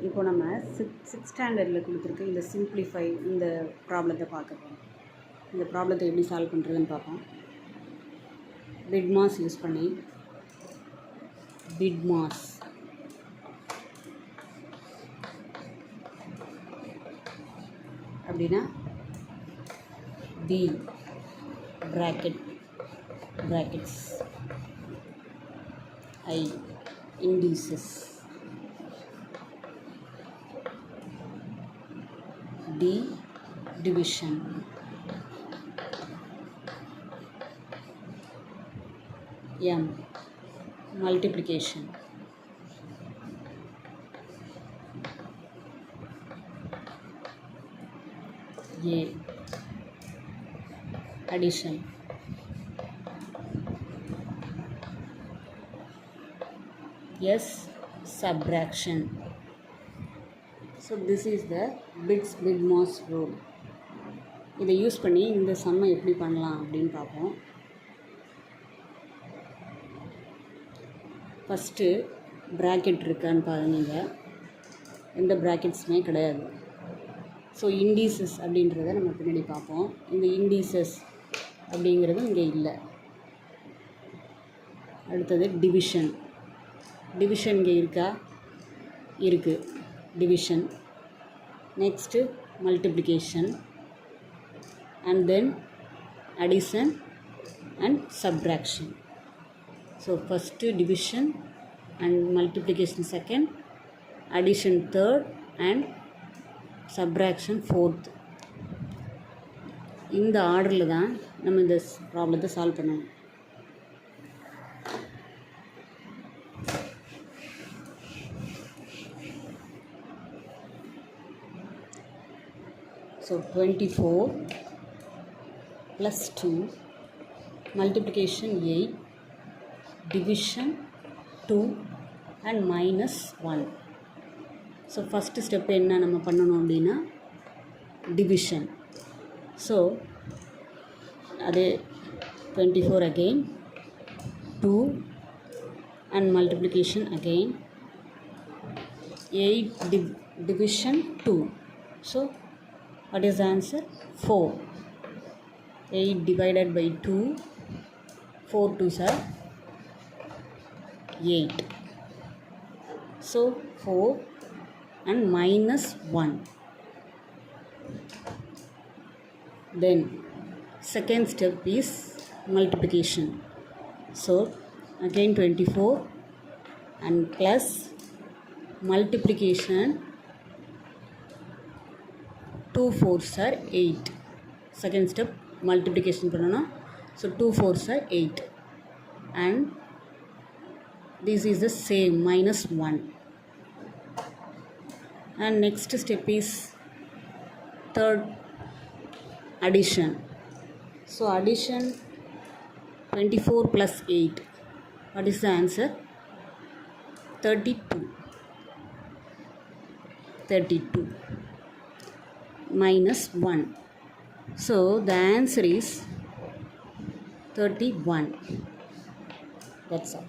இப்போ நம்ம சிக்ஸ்த் ஸ்டாண்டர்டில் கொடுத்துருக்க இந்த சிம்பிளிஃபை இந்த ப்ராப்ளத்தை பார்க்க போகிறோம். இந்த ப்ராப்ளத்தை எப்படி சால்வ் பண்ணுறதுன்னு பார்ப்போம். பிட்மாஸ் யூஸ் பண்ணி பிட்மாஸ் அப்படின்னா B brackets I indices D division M multiplication A addition S subtraction. So this is the BIDMAS rule. இதை யூஸ் பண்ணி இந்த சம்மை எப்படி பண்ணலாம் அப்படின்னு பார்ப்போம். ஃபஸ்ட்டு ப்ராக்கெட் இருக்கான்னு பாருங்க. எந்த ப்ராக்கெட்ஸுமே கிடையாது. ஸோ இண்டீசஸ் அப்படின்றத நம்ம பின்னாடி பார்ப்போம். இந்த இண்டீசஸ் அப்படிங்கிறது இங்கே இல்லை. அடுத்தது டிவிஷன் இங்கே இருக்கா? இருக்குது division. Next multiplication and then addition and subtraction. So first division and multiplication second, addition third and subtraction fourth. இந்த ஆர்டரில் தான் நம்ம இந்த ப்ராப்ளத்தை சால்வ் பண்ணணும். So 24 plus 2, multiplication 8, division 2 and minus 1. So first step என்ன நம்ம பண்ணணும் அப்படின்னா division. So அதே 24 again, 2 and multiplication again, 8 division 2. So what is the answer? 4. 8 divided by 2, 4 2s are 8. So 4 and minus 1. Then second step is multiplication. So again 24 and plus multiplication 2 4s are 8. Second step multiplication பண்ணணும். So 2 4s are 8 and this is the same minus 1. And next step is third addition. So addition 24 plus 8. What is the answer? 32 minus 1. So the answer is 31. That's all.